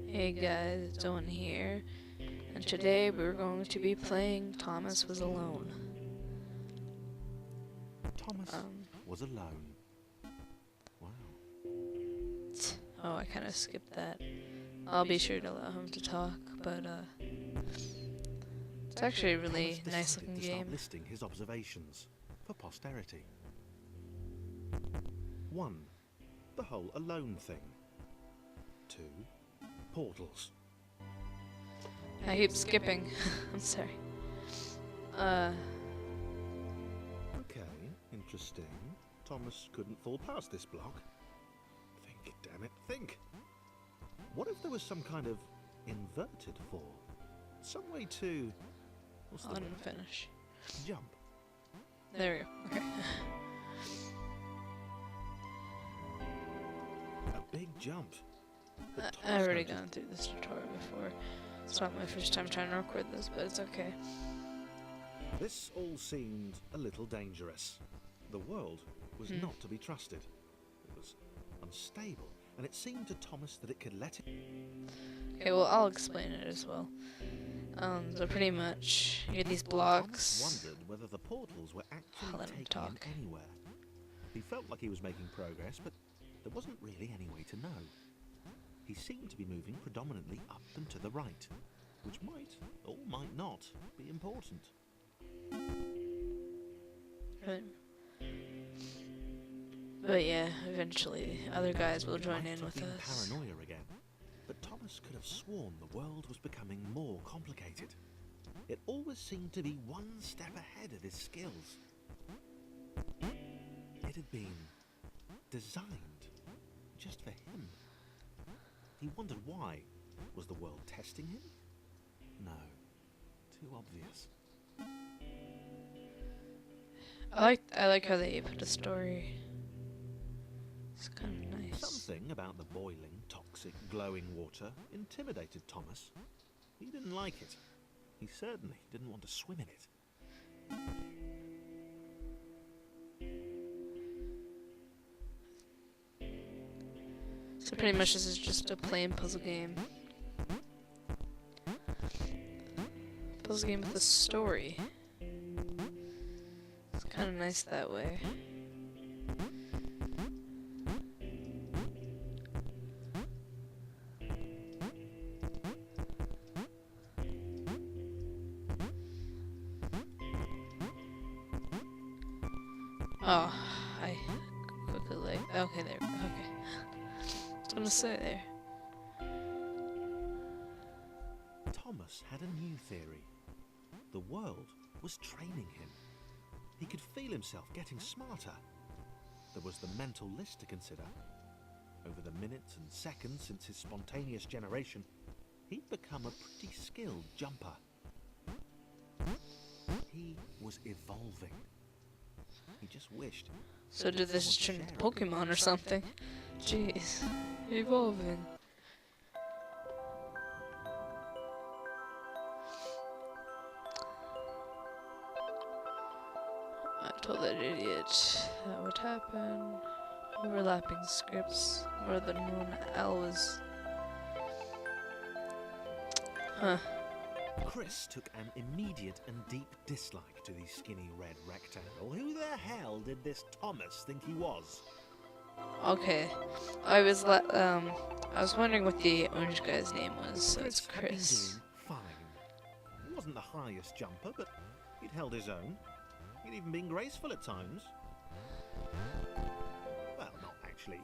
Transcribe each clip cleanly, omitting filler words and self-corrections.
Hey guys, it's Owen here, and today we're going to be playing Thomas Was Alone. Thomas was alone. Wow. Oh, I kind of skipped that. I'll be sure to allow him to talk, but it's actually a really nice looking game. Start listing his observations for posterity. 1. The whole alone thing. 2. Portals. I keep skipping. I'm sorry. Okay, interesting. Thomas couldn't fall past this block. Think, damn it, think. What if there was some kind of inverted fall? Some way to... what's the word? Unfinish. Jump. There we go. Okay. A big jump. But I've Thomas already noticed gone through this tutorial before. It's not my first time trying to record this, but it's okay. this all seemed a little dangerous. The world was not to be trusted. It was unstable, and it seemed to Thomas that it could let it... Okay, well, I'll explain it as well. So pretty much, you get these blocks. Thomas wondered whether the portals were I'll actually let him taking him talk. anywhere. He felt like he was making progress, but there wasn't really any way to know. He seemed to be moving predominantly up and to the right, which might, or might not, be important. But yeah, eventually other guys will join in with Being us. paranoia again, but Thomas could have sworn the world was becoming more complicated. It always seemed to be one step ahead of his skills. It had been designed just for him. He wondered why. Was the world testing him? No. Too obvious. I like how they put a story. It's kind of nice. Something about the boiling, toxic, glowing water intimidated Thomas. He didn't like it. He certainly didn't want to swim in it. So pretty much this is just a plain puzzle game. Puzzle game with a story. It's kind of nice that way. Oh, I quickly like. Okay, there. Okay. I was gonna say there. Thomas had a new theory. The world was training him. He could feel himself getting smarter. There was the mental list to consider. Over the minutes and seconds since his spontaneous generation, he'd become a pretty skilled jumper. He was evolving. He just wished. So did this turn into Pokemon or something? Jeez. Evolving. I told that idiot that would happen. Overlapping scripts. More than one L was. Huh. Chris took an immediate and deep dislike to the skinny red rectangle. Who the hell did this Thomas think he was? Okay. I was wondering what the orange guy's name was, so it's Had been Chris. doing fine. He wasn't the highest jumper, but he'd held his own. He'd even been graceful at times. Well, not actually.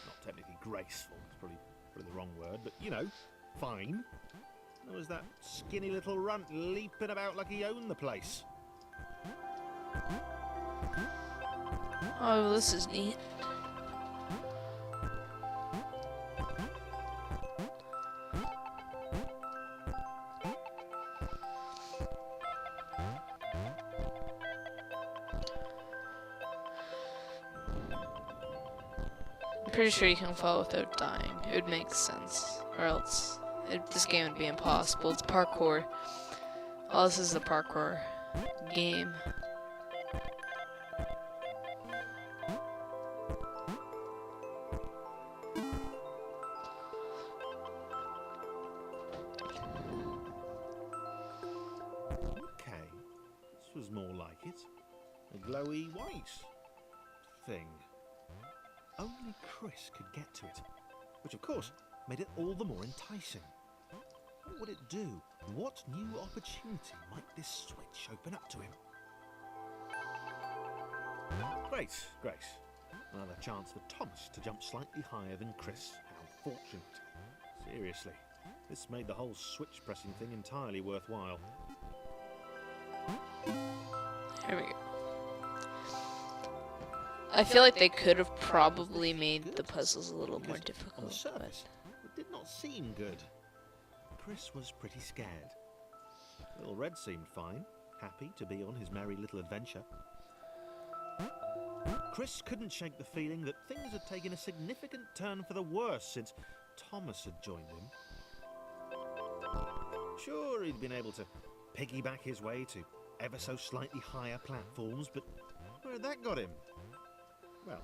Not technically graceful. It's probably the wrong word, but you know, fine. There was that skinny little runt leaping about like he owned the place. Oh, well, this is neat. I'm pretty sure you can fall without dying. It would make sense. Or else this game would be impossible. It's parkour. All this is a parkour game. was more like it. A glowy white thing. Only Chris could get to it, which of course made it all the more enticing. What would it do? What new opportunity might this switch open up to him? Great, great. Another chance for Thomas to jump slightly higher than Chris. How fortunate. Seriously, this made the whole switch pressing thing entirely worthwhile. Here we go. I feel like they could have probably made the puzzles a little more On the difficult. surface, it did not seem good. Chris was pretty scared. Little Red seemed fine, happy to be on his merry little adventure. Chris couldn't shake the feeling that things had taken a significant turn for the worse since Thomas had joined him. Sure, he'd been able to piggyback his way to ever so slightly higher platforms, but where had that got him? Well,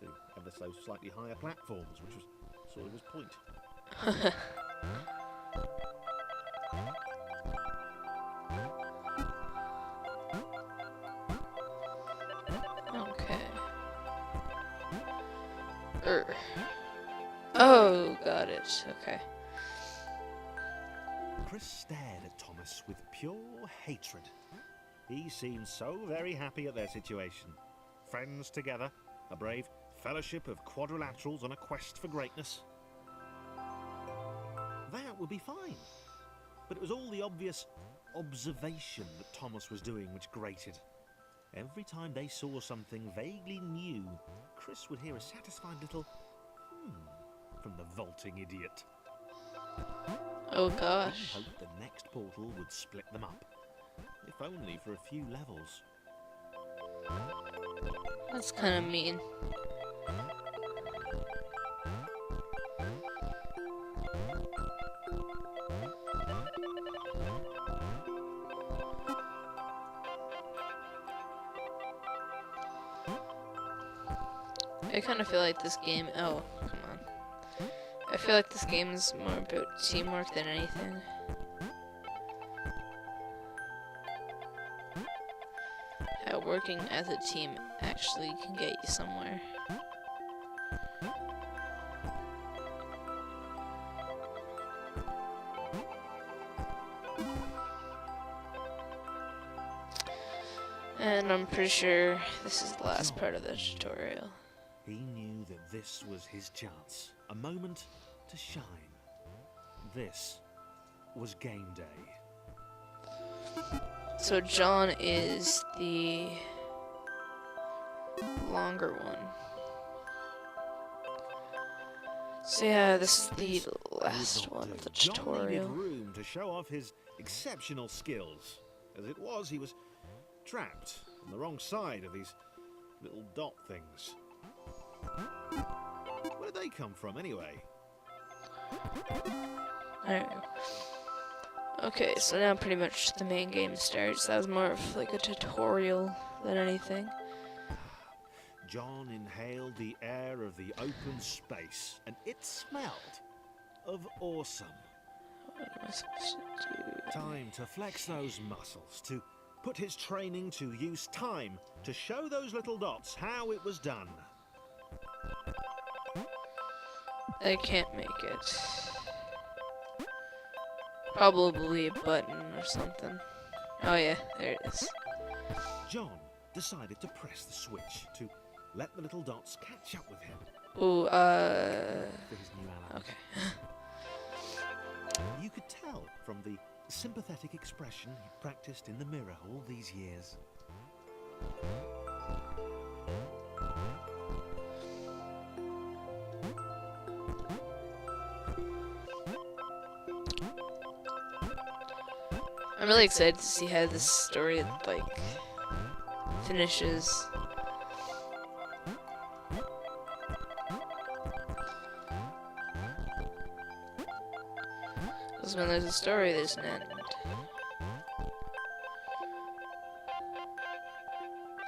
to ever so slightly higher platforms, which was sort of his point. Okay. Oh, got it. Okay. Chris stared at Thomas with pure hatred. He seemed so very happy at their situation. Friends together, a brave fellowship of quadrilaterals on a quest for greatness. That would be fine. But it was all the obvious observation that Thomas was doing which grated. Every time they saw something vaguely new, Chris would hear a satisfied little from the vaulting idiot. Oh gosh. He hoped the next portal would split them up, if only for a few levels. That's kind of mean. I kind of feel like this game. Oh, come on. I feel like this game is more about teamwork than anything. How working as a team actually can get you somewhere. And I'm pretty sure this is the last part of the tutorial. He knew that this was his chance, a moment to shine. This was game day. So John is the longer one. So yeah, this is the last one of the John needed tutorial. room to show off his exceptional skills. As it was, he was trapped on the wrong side of these little dot things. Where did they come from, anyway? I don't know. Okay, so now pretty much the main game starts. That was more of like a tutorial than anything. John inhaled the air of the open space, and it smelled of awesome. What am I supposed to do? Time to flex those muscles, to put his training to use, time to show those little dots how it was done. I can't make it. Probably a button or something. Oh yeah, there it is. John decided to press the switch to let the little dots catch up with him. Ooh, For his new ally. okay. You could tell from the sympathetic expression he practiced in the mirror all these years. I'm really excited to see how this story, like, finishes. Because when there's a story, there's an end.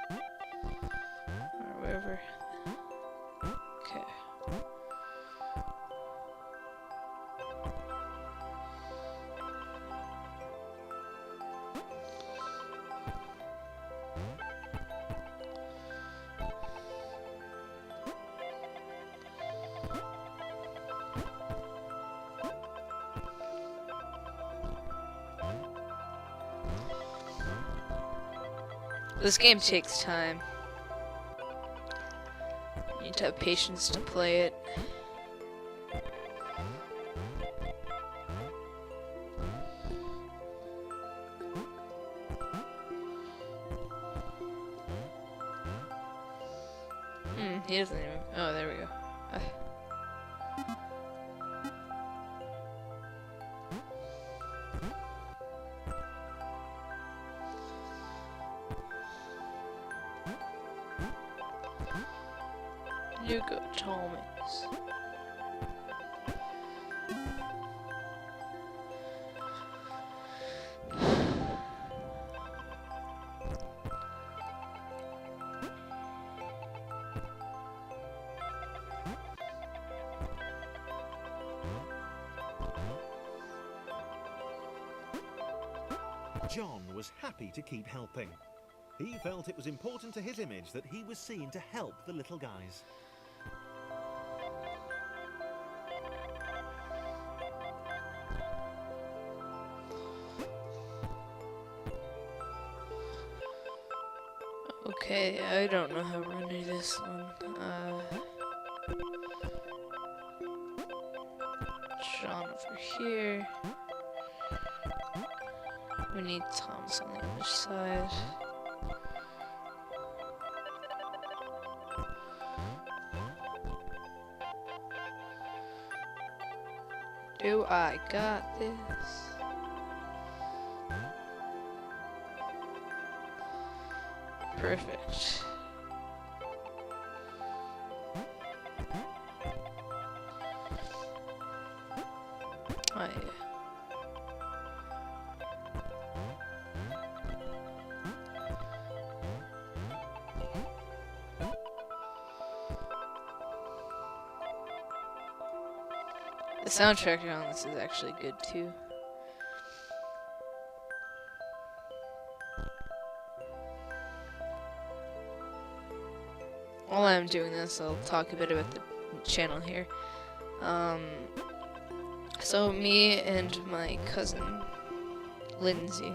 Or wherever. Okay. This game takes time. You need to have patience to play it. He doesn't even. Oh, there we go. You go, Thomas. John was happy to keep helping. He felt it was important to his image that he was seen to help the little guys. Okay, I don't know how we're gonna do this one. John over here. We need Thomas on the other side. Do I got this? Perfect. Oh yeah. The soundtrack on this is actually good too. While I'm doing this, I'll talk a bit about the channel here. So me and my cousin, Lindsay,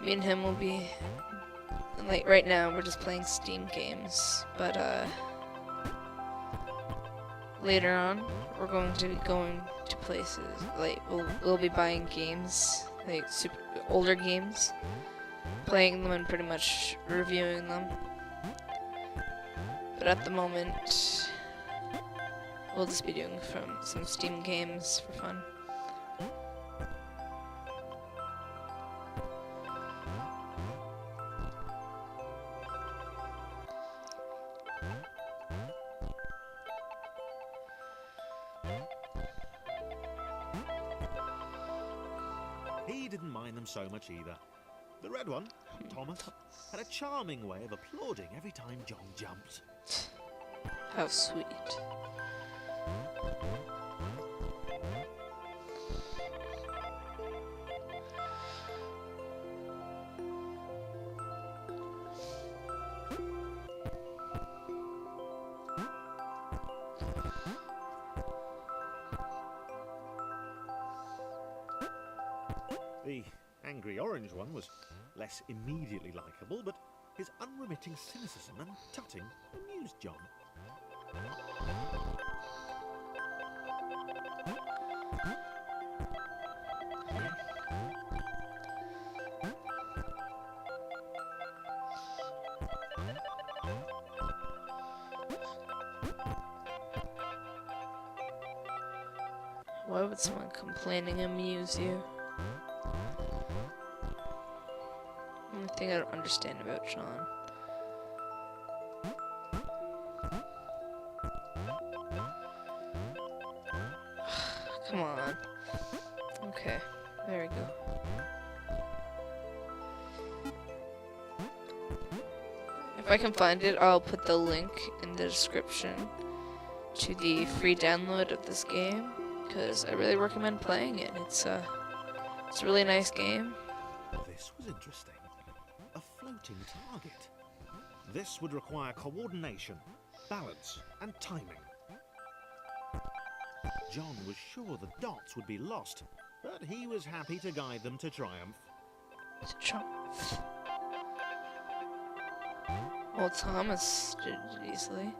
me and him will be, like right now we're just playing Steam games, but later on we're going to be going to places, like we'll be buying games, like older games, playing them and pretty much reviewing them. But at the moment, we'll just be doing some Steam games for fun. He didn't mind them so much either. The red one, Thomas, had a charming way of applauding every time John jumped. How sweet. The angry orange one was less immediately likeable, but his unremitting cynicism and tutting amused John. Why would someone complaining amuse you? Only thing I don't understand about John. Come on. Okay, there we go. If I can find it, I'll put the link in the description to the free download of this game, because I really recommend playing it. It's a really nice game. This was interesting. A floating target. This would require coordination, balance, and timing. John was sure the dots would be lost, but he was happy to guide them to triumph. Well, Thomas did it easily.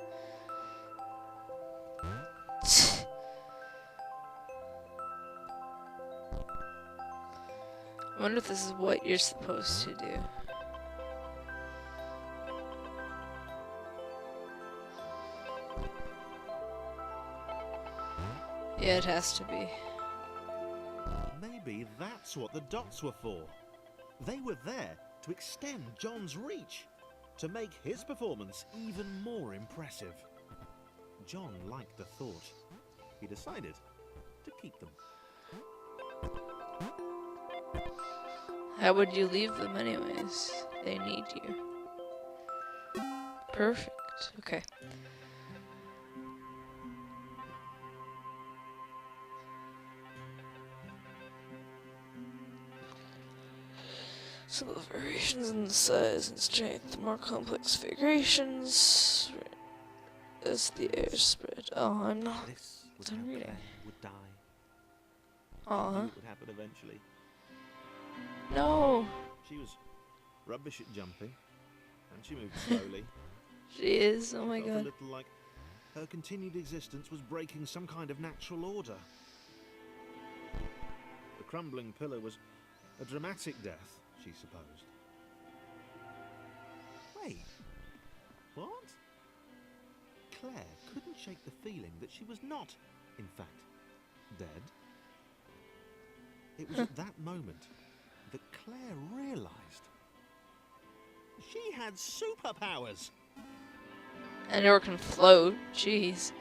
I wonder if this is what you're supposed to do. Yeah, it has to be. Maybe that's what the dots were for. They were there to extend John's reach, to make his performance even more impressive. John liked the thought. He decided to keep them. How would you leave them anyways? They need you. Perfect. Okay. So the variations in size and strength, more complex figurations as the air spread. Oh, I'm not. This was done how reading. Claire would die. Aw. Knew it would happen eventually. No. She was rubbish at jumping, and she moved slowly. She is. Oh my Felt a god. little like her continued existence was breaking some kind of natural order. The crumbling pillar was a dramatic death, she supposed. Wait, what? Claire couldn't shake the feeling that she was not, in fact, dead. It was at that moment that Claire realised she had superpowers. And or can float. Jeez.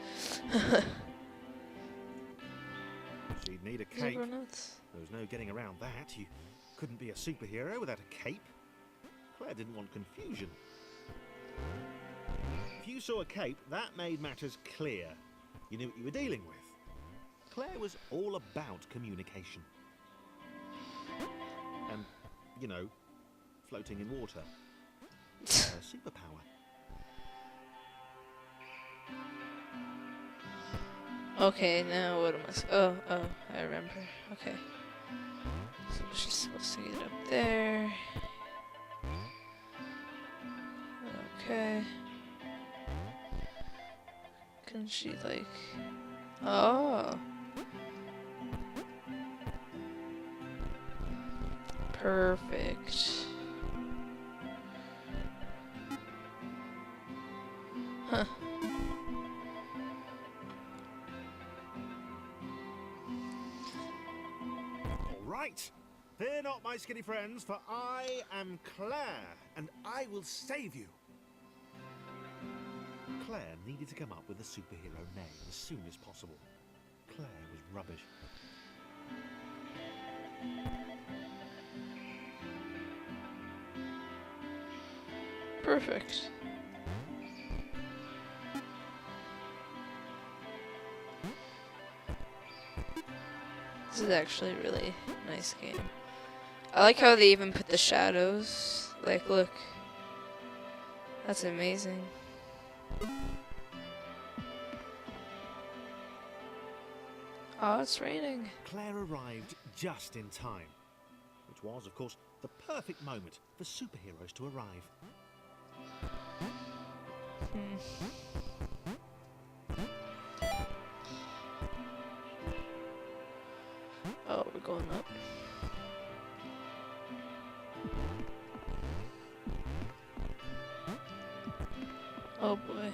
She'd need a These are cape. nuts. There was no getting around that. You couldn't be a superhero without a cape. Claire didn't want confusion. If you saw a cape, that made matters clear. You knew what you were dealing with. Claire was all about communication. And, you know, floating in water. Her superpower. Okay, now what am I? Oh, I remember. Okay. So she's supposed to get up there. Okay. Can she like? Oh. Perfect. Huh. All right. Fear not, my skinny friends, for I am Claire, and I will save you. Claire needed to come up with a superhero name as soon as possible. Claire was rubbish. Perfect. This is actually a really nice game. I like how they even put the shadows. Like, look. That's amazing. Oh, it's raining. Claire arrived just in time, which was, of course, the perfect moment for superheroes to arrive. Oh, we're going up. Oh boy.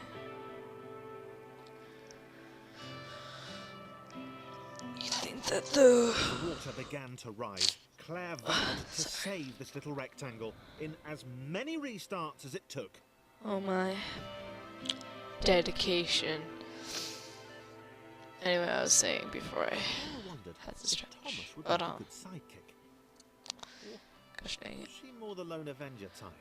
You think that the The water began to rise. Claire vowed to save this little rectangle in as many restarts as it took. Oh my. Dedication. Anyway, I was saying before I Claire wondered had to if stretch. Thomas would But make a good sidekick. gosh dang Was it. she more the lone Avenger type?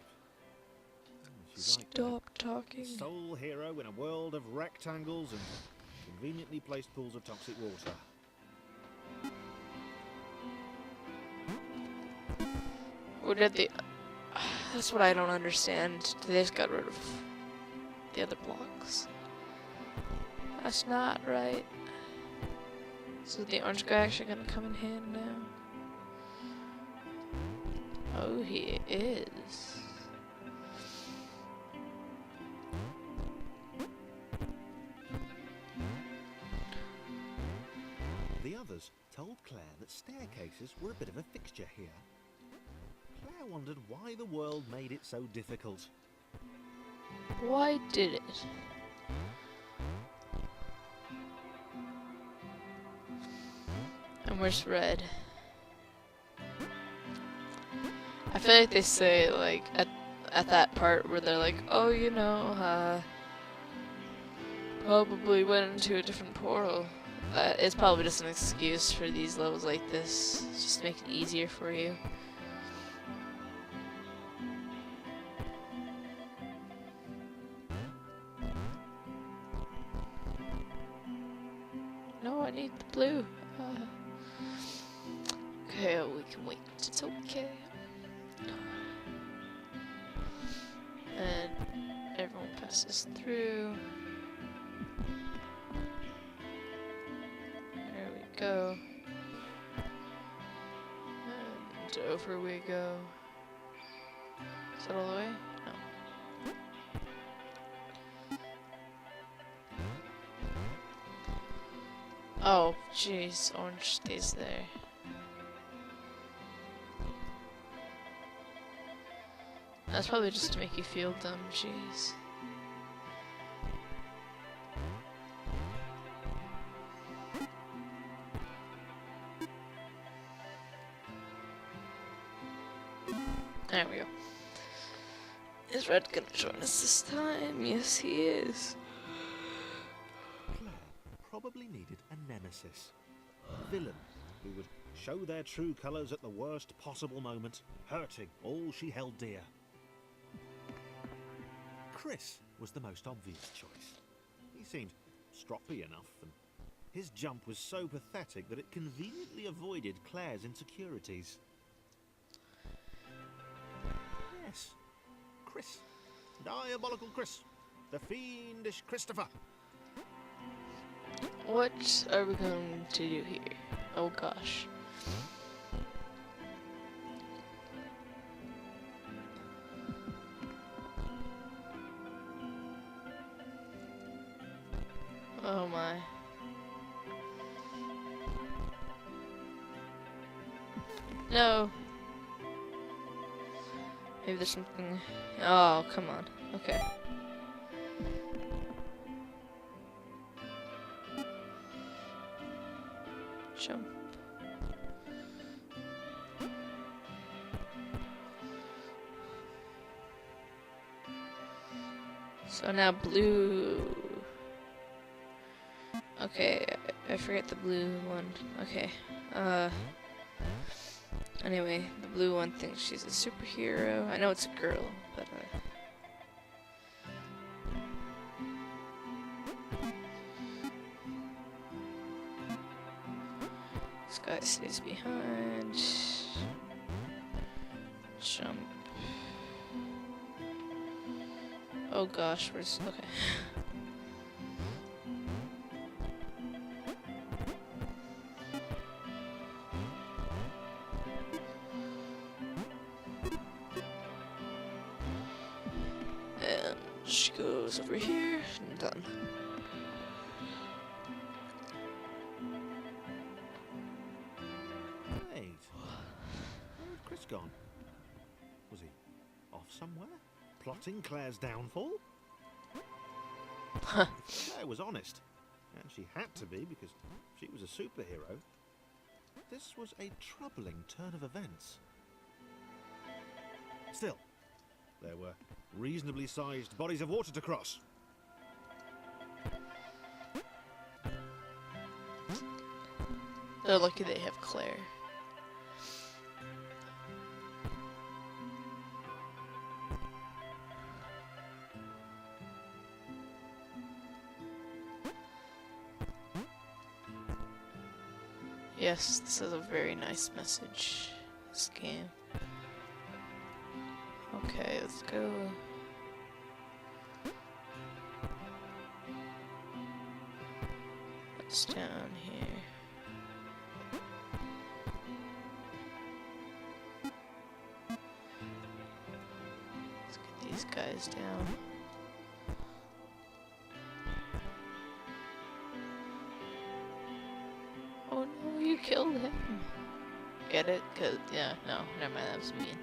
She liked Stop talking. that. Sole hero in a world of rectangles and conveniently placed pools of toxic water. Or did they... That's what I don't understand. They just got rid of the other blocks. That's not right. So the orange guy actually gonna come in hand now? Oh, he is. The others told Claire that staircases were a bit of a fixture here. Claire wondered why the world made it so difficult. Why did it? And where's Red? I feel like they say, like, at that part where they're like, oh, you know, probably went into a different portal. It's probably just an excuse for these levels like this, just to make it easier for you. No, I need the blue. Okay, we can wait. It's okay. And everyone passes through. There we go. And over we go. Is that all the way? No. Oh, jeez, orange stays there. That's probably just to make you feel dumb, jeez. There we go. Is Red gonna join us this time? Yes, he is. Claire probably needed a nemesis. A villain who would show their true colours at the worst possible moment, hurting all she held dear. Chris was the most obvious choice. He seemed stroppy enough, and his jump was so pathetic that it conveniently avoided Claire's insecurities. Yes, Chris. Diabolical Chris. The fiendish Christopher. What are we going to do here? Oh gosh. Oh my. No. Maybe there's something. Oh, come on. Okay. Jump. So now blue. Okay, I forget the blue one. Okay. Anyway, the blue one thinks she's a superhero. I know it's a girl, but this guy stays behind. Jump. Oh gosh, where's okay. And she goes over here and done. Wait, where had Chris gone? Was he off somewhere? Plotting Claire's downfall? Claire was honest, and she had to be because she was a superhero. This was a troubling turn of events. Still, there were reasonably sized bodies of water to cross. They're lucky they have Claire. Yes, this is a very nice message, this game. Okay, let's go. What's down here? Let's get these guys down. Oh no. you killed him. Get it? Cause yeah, no, never mind. That was mean.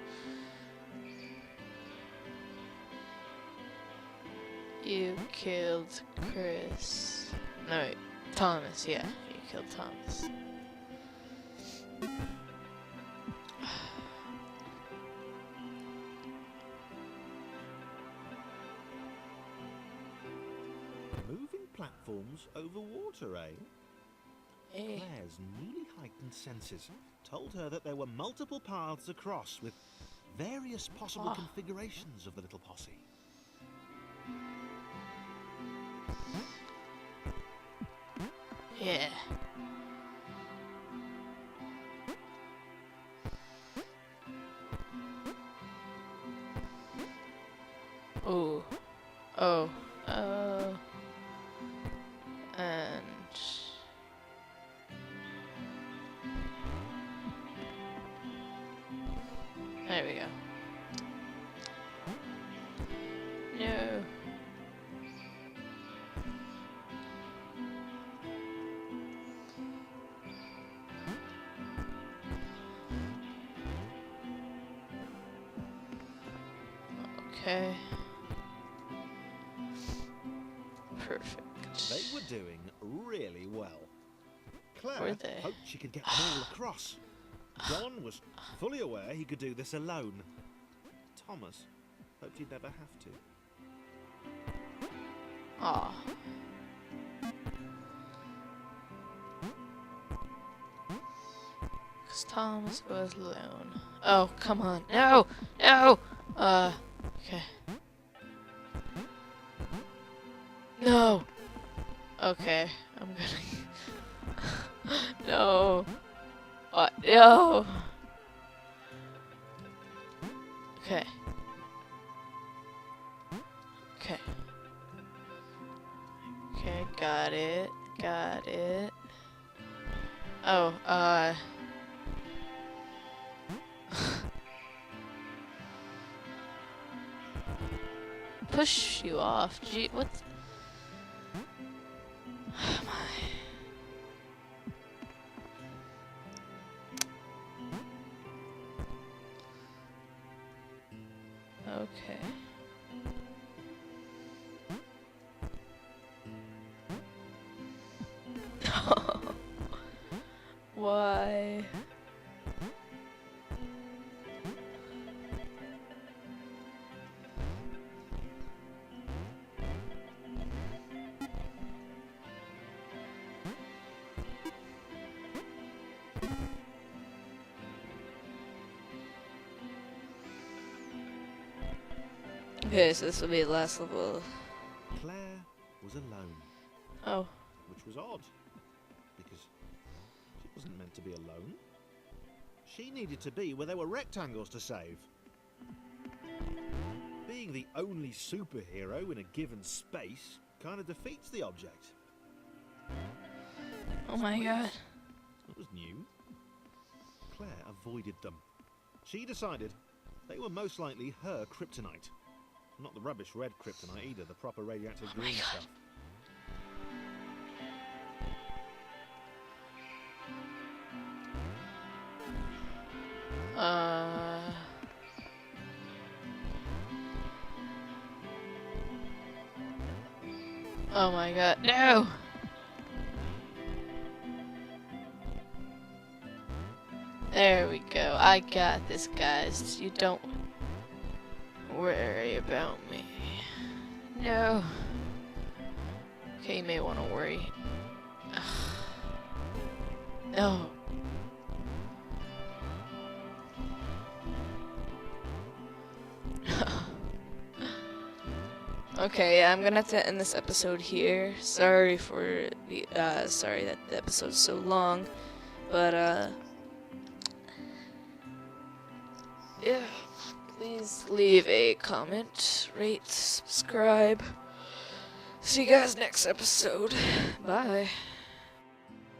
You killed Chris. No, wait, Thomas. Yeah, you killed Thomas. Moving platforms over water, eh? Hey. Claire's newly heightened senses told her that there were multiple paths across with various possible configurations of the little posse. Yeah. Oh. Oh. Oh. And there we go. No. Okay. Perfect. They were doing really well. Were Claire they? hoped she could get them all across. John was fully aware he could do this alone. Thomas hoped he'd never have to. Aw. Cause Thomas was alone. Oh, come on. No! No! Okay. No! Okay, I'm gonna... No! What? No! Okay. Okay. Okay, got it. Got it. Oh, push you off. Gee, what? Oh my. Okay. Why? Okay, so this will be the last level. Claire was alone, Oh. which was odd, because she wasn't meant to be alone. She needed to be where there were rectangles to save. Being the only superhero in a given space kind of defeats the object. Oh my god. That was new. Claire avoided them. She decided they were most likely her kryptonite. Not the rubbish red kryptonite either, the proper radioactive green stuff. Oh my god, no! There we go. I got this, guys. You don't worry about me. No. Okay, you may want to worry. No. Okay, I'm gonna have to end this episode here. Sorry for the sorry that the episode's so long, but yeah, please leave a comment, rate, subscribe. See you guys next episode. Bye.